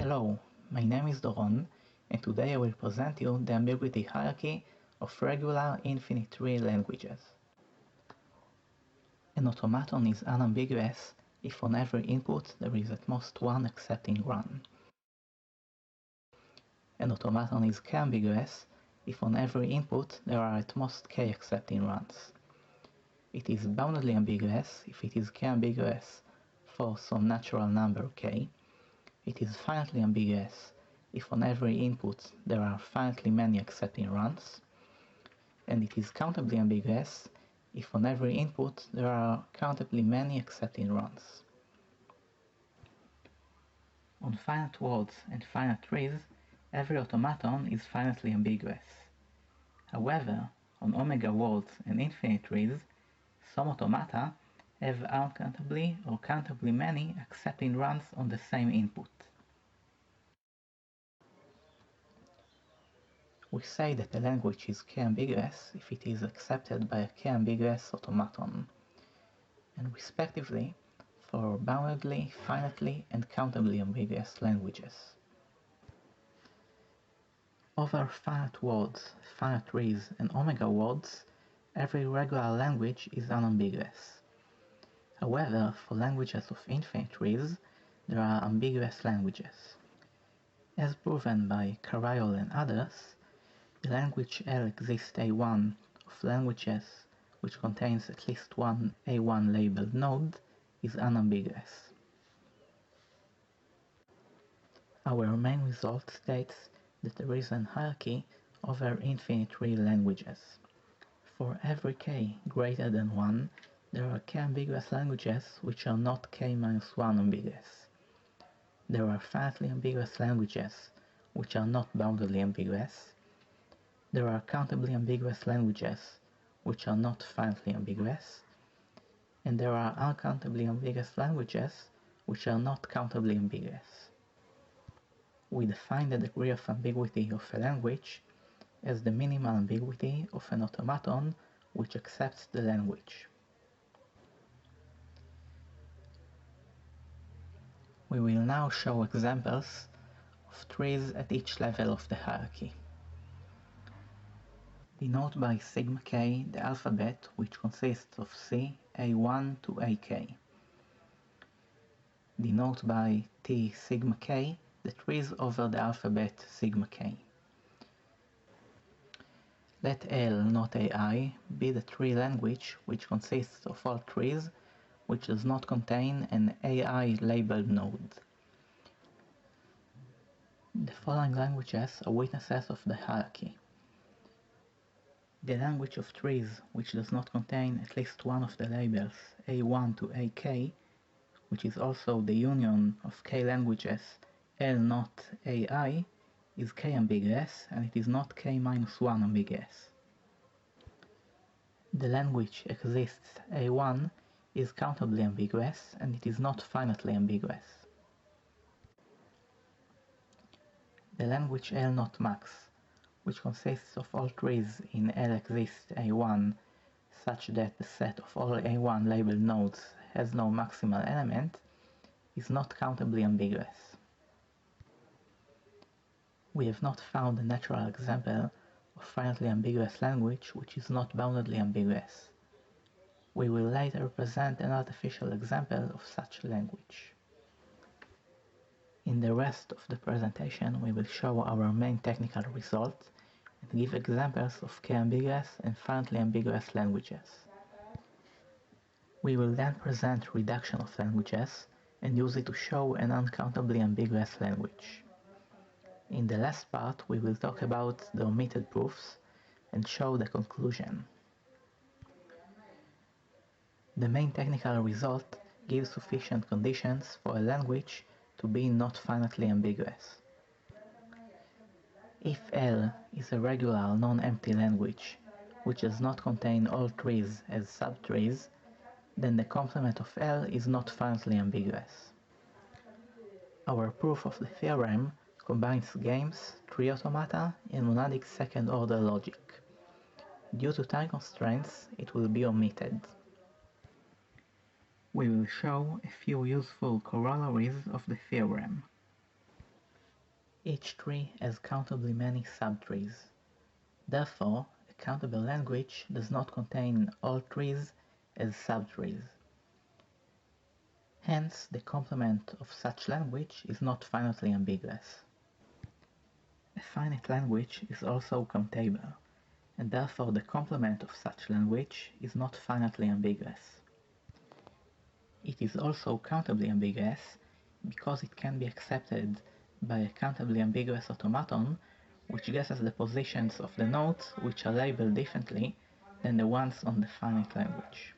Hello, my name is Doron, and today I will present you the ambiguity hierarchy of regular infinite-tree languages. An automaton is unambiguous if on every input there is at most one accepting run. An automaton is k-ambiguous if on every input there are at most k accepting runs. It is boundedly ambiguous if it is k-ambiguous for some natural number k. It is finitely ambiguous if on every input there are finitely many accepting runs, and it is countably ambiguous if on every input there are countably many accepting runs. On finite words and finite trees, every automaton is finitely ambiguous. However, on omega words and infinite trees, some automata have uncountably or countably many accepting runs on the same input. We say that a language is k-ambiguous if it is accepted by a k-ambiguous automaton, and respectively for boundedly, finitely, and countably ambiguous languages. Over finite words, finite trees, and omega words, every regular language is unambiguous. However, for languages of infinite trees, there are ambiguous languages. As proven by Carayol and others, the language L exists A1 of languages which contains at least one A1 labeled node is unambiguous. Our main result states that there is an hierarchy over infinite-tree languages. For every k greater than 1, there are k-ambiguous languages which are not k-1 ambiguous. There are finitely ambiguous languages which are not boundedly ambiguous. There are countably ambiguous languages which are not finitely ambiguous, and there are uncountably ambiguous languages which are not countably ambiguous. We define the degree of ambiguity of a language as the minimal ambiguity of an automaton which accepts the language. We will now show examples of trees at each level of the hierarchy. Denote by sigma k the alphabet which consists of C, A1 to AK. Denote by T sigma k the trees over the alphabet sigma k. Let L not AI be the tree language which consists of all trees which does not contain an AI labeled node. The following languages are witnesses of the hierarchy. The language of trees which does not contain at least one of the labels A1 to AK, which is also the union of k languages L not AI, is k-ambiguous and it is not k-1 ambiguous. The language exists A1 is countably ambiguous and it is not finitely ambiguous. The language L not max, which consists of all trees in L exists A1 such that the set of all A1 labeled nodes has no maximal element, is not countably ambiguous. We have not found a natural example of finitely ambiguous language which is not boundedly ambiguous. We will later present an artificial example of such language. In the rest of the presentation we will show our main technical result and give examples of k-ambiguous and finitely ambiguous languages. We will then present reduction of languages and use it to show an uncountably ambiguous language. In the last part we will talk about the omitted proofs and show the conclusion. The main technical result gives sufficient conditions for a language to be not finitely ambiguous. If L is a regular non-empty language which does not contain all trees as subtrees, then the complement of L is not finitely ambiguous. Our proof of the theorem combines games, tree automata, and monadic second-order logic. Due to time constraints, it will be omitted. We will show a few useful corollaries of the theorem. Each tree has countably many subtrees. Therefore, a countable language does not contain all trees as subtrees. Hence, the complement of such language is not finitely ambiguous. A finite language is also countable, and therefore the complement of such language is not finitely ambiguous. It is also countably ambiguous because it can be accepted by a countably ambiguous automaton which guesses the positions of the nodes which are labeled differently than the ones on the finite language.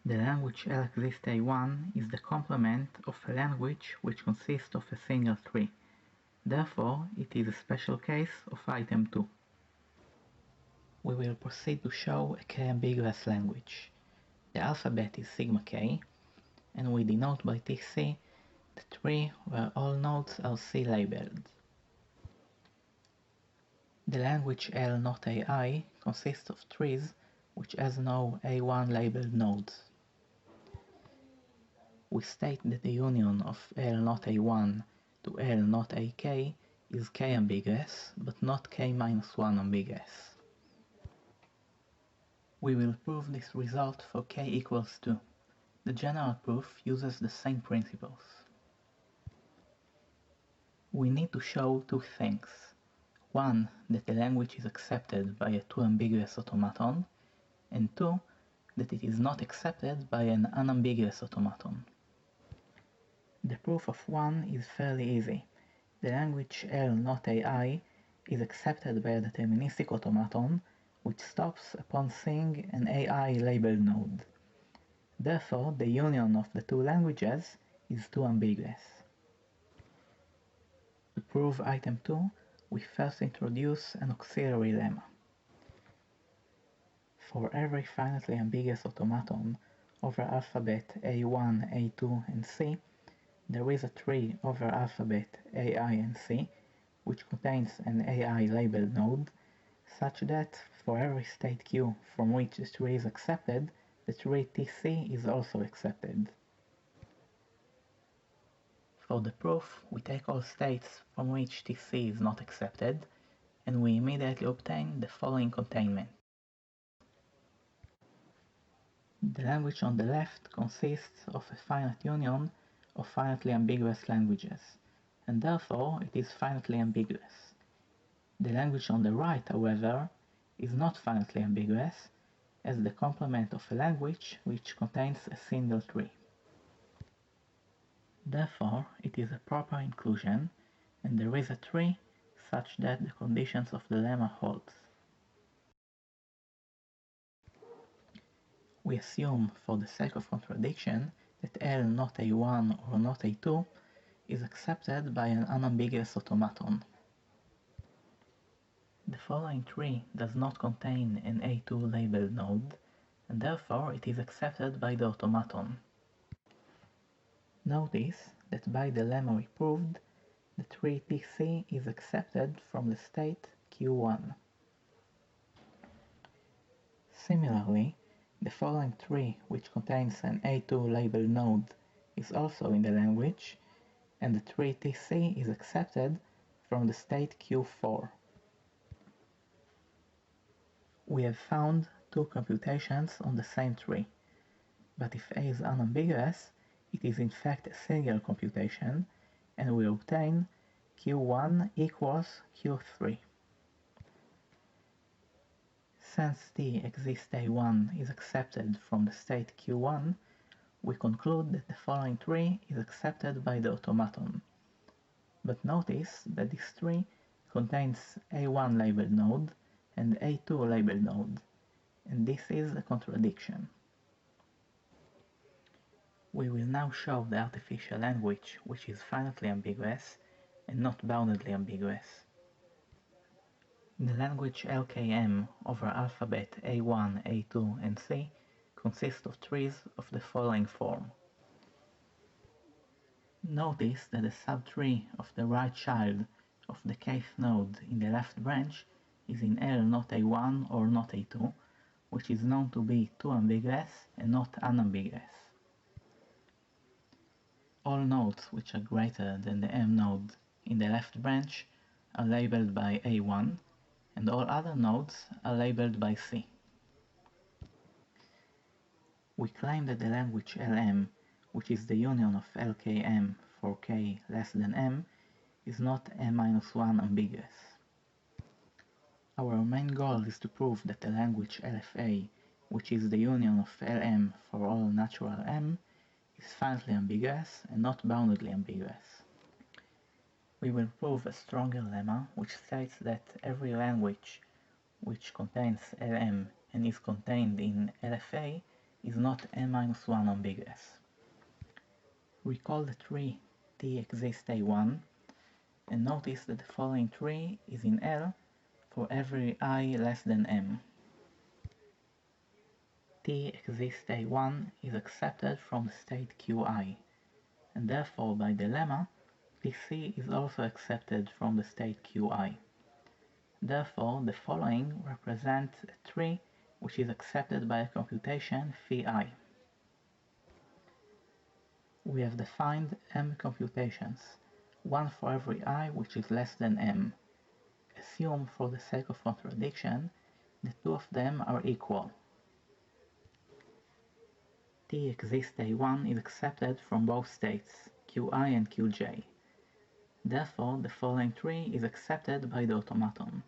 The language L exists A1 is the complement of a language which consists of a single tree. Therefore, it is a special case of item 2. We will proceed to show a k-Ambiguous language. The alphabet is sigma k, and we denote by Tc the tree where all nodes are C labeled. The language L not AI consists of trees which has no A1 labeled nodes. We state that the union of L not A1 to L not AK is k-ambiguous, but not k-1 ambiguous. We will prove this result for k equals 2. The general proof uses the same principles. We need to show two things. One, that the language is accepted by a two-ambiguous automaton, and two, that it is not accepted by an unambiguous automaton. The proof of one is fairly easy. The language L not AI is accepted by a deterministic automaton which stops upon seeing an AI labeled node. Therefore, the union of the two languages is two ambiguous. To prove item 2, we first introduce an auxiliary lemma. For every finitely ambiguous automaton over alphabet A1, A2, and C, there is a tree over alphabet AI and C, which contains an AI labeled node, such that for every state Q from which the tree is accepted, the tree Tc is also accepted. For the proof, we take all states from which Tc is not accepted, and we immediately obtain the following containment. The language on the left consists of a finite union of finitely ambiguous languages, and therefore it is finitely ambiguous. The language on the right, however, is not finitely ambiguous, as the complement of a language which contains a single tree. Therefore, it is a proper inclusion, and there is a tree such that the conditions of the lemma holds. We assume, for the sake of contradiction, that L not A1 or not A2 is accepted by an unambiguous automaton. The following tree does not contain an A2 labeled node, and therefore it is accepted by the automaton. Notice that by the lemma we proved, the tree Tc is accepted from the state Q1. Similarly, the following tree, which contains an A2 labeled node, is also in the language, and the tree Tc is accepted from the state Q4. We have found two computations on the same tree, but if A is unambiguous, it is in fact a single computation, and we obtain Q1 equals Q3. Since T exists A1 is accepted from the state Q1, we conclude that the following tree is accepted by the automaton. But notice that this tree contains A1 labeled node and A2 labeled node, and this is a contradiction. We will now show the artificial language which is finitely ambiguous and not boundedly ambiguous. The language LKM over alphabet A1, A2, and C consists of trees of the following form. Notice that the subtree of the right child of the kth node in the left branch is in L not A1 or not A2, which is known to be two ambiguous and not unambiguous. All nodes which are greater than the M node in the left branch are labeled by A1, and all other nodes are labeled by C. We claim that the language LM, which is the union of LKM for k less than m, is not m-1 ambiguous. Our main goal is to prove that the language LFA, which is the union of LM for all natural m, is finitely ambiguous and not boundedly ambiguous. We will prove a stronger lemma which states that every language which contains LM and is contained in LFA is not m-1 ambiguous. Recall the tree T exists A1 and notice that the following tree is in L for every I less than m. T exists A1 is accepted from the state Qi, and therefore by the lemma Pc is also accepted from the state Qi. Therefore, the following represents a tree which is accepted by a computation phi. We have defined m computations, one for every I which is less than m. Assume, for the sake of contradiction, that two of them are equal. T exists A1 is accepted from both states, Qi and Qj. Therefore, the following tree is accepted by the automaton.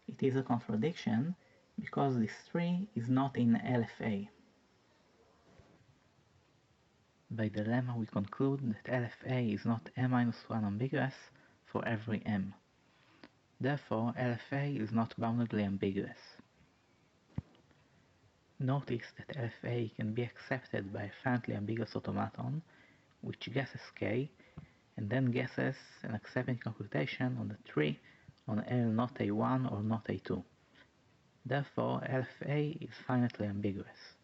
It is a contradiction because this tree is not in LFA. By the lemma we conclude that LFA is not m-1 ambiguous for every m. Therefore, LFA is not boundedly ambiguous. Notice that LFA can be accepted by a finitely ambiguous automaton which guesses k and then guesses an accepting computation on the tree on L not A1 or not A2. Therefore, LFA is finitely ambiguous.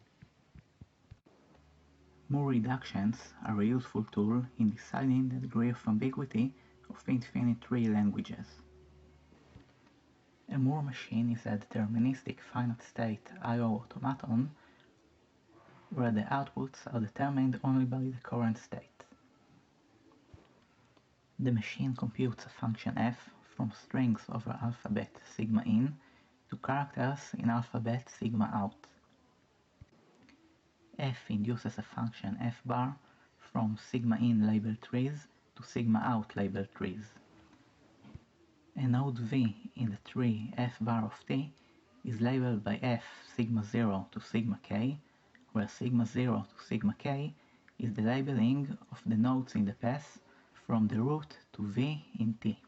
Moore reductions are a useful tool in deciding the degree of ambiguity of infinite tree languages. A Moore machine is a deterministic finite state I/O automaton where the outputs are determined only by the current state. The machine computes a function f from strings over alphabet sigma in to characters in alphabet sigma out. F induces a function f bar from sigma in labeled trees to sigma out labeled trees. A node v in the tree f bar of t is labeled by f sigma 0 to sigma k, where sigma 0 to sigma k is the labeling of the nodes in the path from the root to v in t.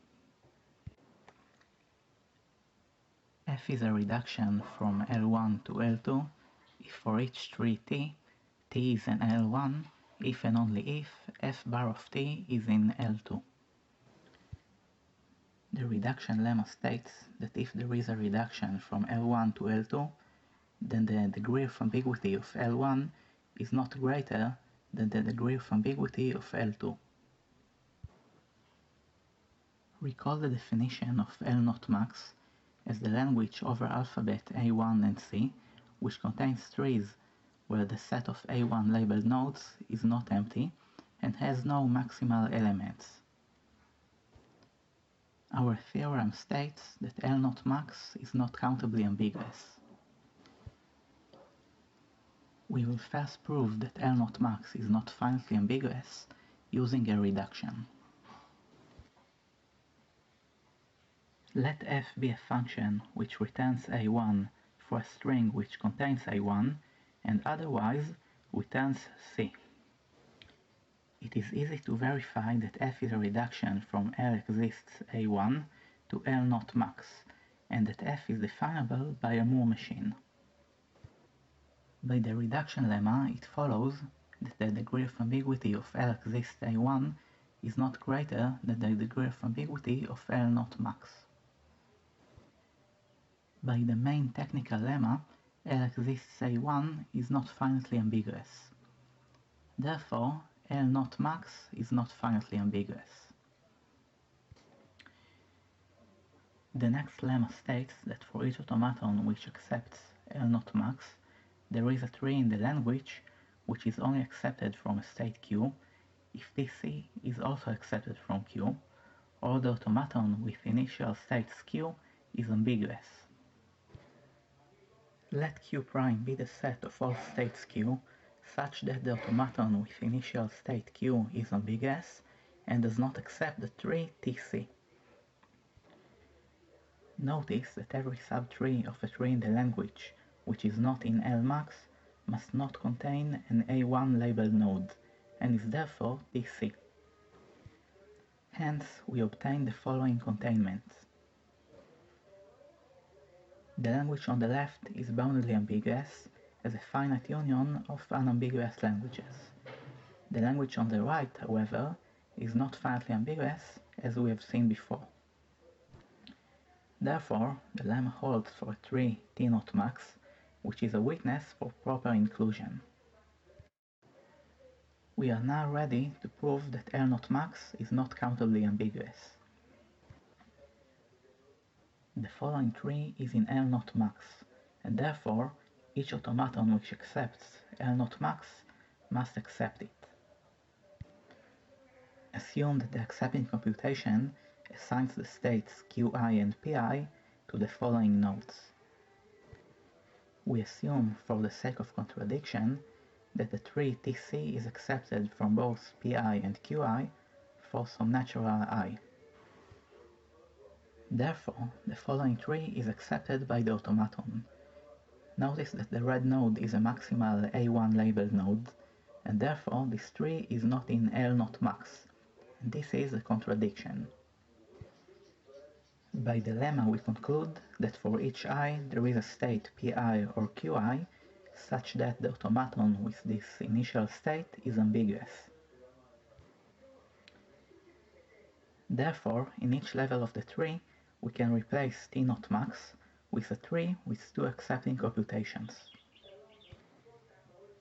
F is a reduction from L1 to L2 if for each tree t is in L1 if and only if f bar of t is in L2. The reduction lemma states that if there is a reduction from L1 to L2, then the degree of ambiguity of L1 is not greater than the degree of ambiguity of L2. Recall the definition of L0 max as the language over alphabet A1 and C, which contains trees where the set of A1 labeled nodes is not empty and has no maximal elements. Our theorem states that L0 max is not countably ambiguous. We will first prove that L0 max is not finitely ambiguous using a reduction. Let f be a function which returns A1 for a string which contains A1 and otherwise returns C. It is easy to verify that f is a reduction from L exists A1 to L0 max and that f is definable by a Moore machine. By the reduction lemma it follows that the degree of ambiguity of L exists A1 is not greater than the degree of ambiguity of L0 max. By the main technical lemma, L exists A1 is not finitely ambiguous. Therefore, L0 max is not finitely ambiguous. The next lemma states that for each automaton which accepts L0 max, there is a tree in the language which is only accepted from a state Q if Tc is also accepted from Q, or the automaton with initial states q is ambiguous. Let q prime be the set of all states q such that the automaton with initial state q is ambiguous and does not accept the tree Tc. Notice that every subtree of a tree in the language which is not in Lmax must not contain an A1 labeled node and is therefore Tc. Hence, we obtain the following containment. The language on the left is boundedly ambiguous as a finite union of unambiguous languages. The language on the right, however, is not finitely ambiguous as we have seen before. Therefore, the lemma holds for a tree T0 max, which is a witness for proper inclusion. We are now ready to prove that L0 max is not countably ambiguous. The following tree is in L0 max, and therefore each automaton which accepts L0 max must accept it. Assume that the accepting computation assigns the states qi and pi to the following nodes. We assume, for the sake of contradiction, that the tree Tc is accepted from both pi and qi for some natural I. Therefore, the following tree is accepted by the automaton. Notice that the red node is a maximal A1 labeled node, and therefore this tree is not in L0 max, and this is a contradiction. By the lemma we conclude that for each I there is a state pi or qi such that the automaton with this initial state is ambiguous. Therefore, in each level of the tree, we can replace T0 max with a tree with two accepting computations.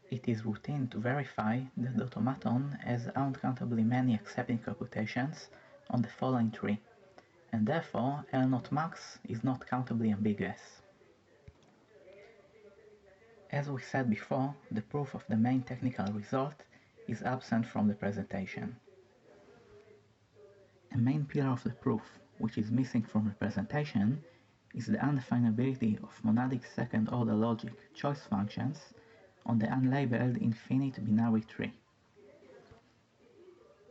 It is routine to verify that the automaton has uncountably many accepting computations on the following tree, and therefore L0 max is not countably ambiguous. As we said before, the proof of the main technical result is absent from the presentation. A main pillar of the proof, which is missing from the presentation, is the undefinability of monadic second-order logic choice functions on the unlabeled infinite binary tree.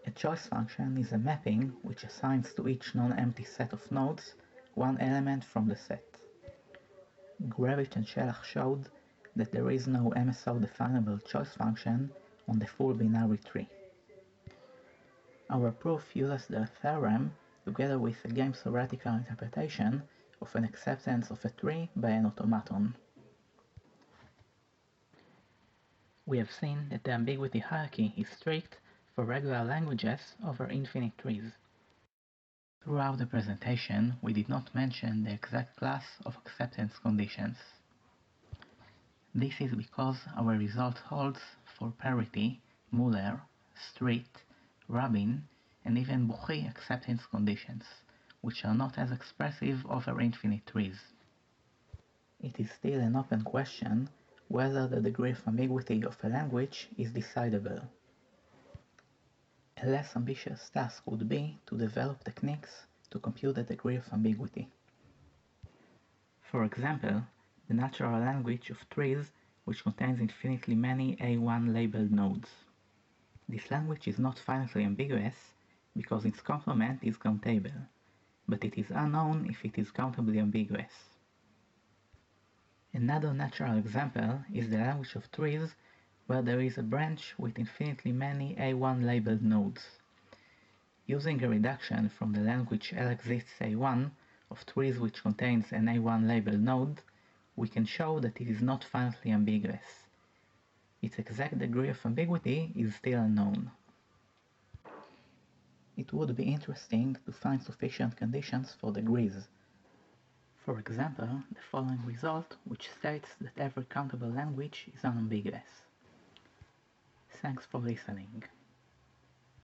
A choice function is a mapping which assigns to each non-empty set of nodes one element from the set. Gurevich and Shelach showed that there is no MSO definable choice function on the full binary tree. Our proof uses the theorem together with a game theoretical interpretation of an acceptance of a tree by an automaton. We have seen that the ambiguity hierarchy is strict for regular languages over infinite trees. Throughout the presentation, we did not mention the exact class of acceptance conditions. This is because our result holds for parity, Muller, Street, Rabin, and even Buchi acceptance conditions, which are not as expressive over infinite trees. It is still an open question whether the degree of ambiguity of a language is decidable. A less ambitious task would be to develop techniques to compute the degree of ambiguity. For example, the natural language of trees which contains infinitely many A1 labeled nodes. This language is not finitely ambiguous because its complement is countable, but it is unknown if it is countably ambiguous. Another natural example is the language of trees where there is a branch with infinitely many A1 labeled nodes. Using a reduction from the language L exists A1 of trees which contains an A1 labeled node, we can show that it is not finitely ambiguous. Its exact degree of ambiguity is still unknown. It would be interesting to find sufficient conditions for degrees. For example, the following result, which states that every countable language is unambiguous. Thanks for listening.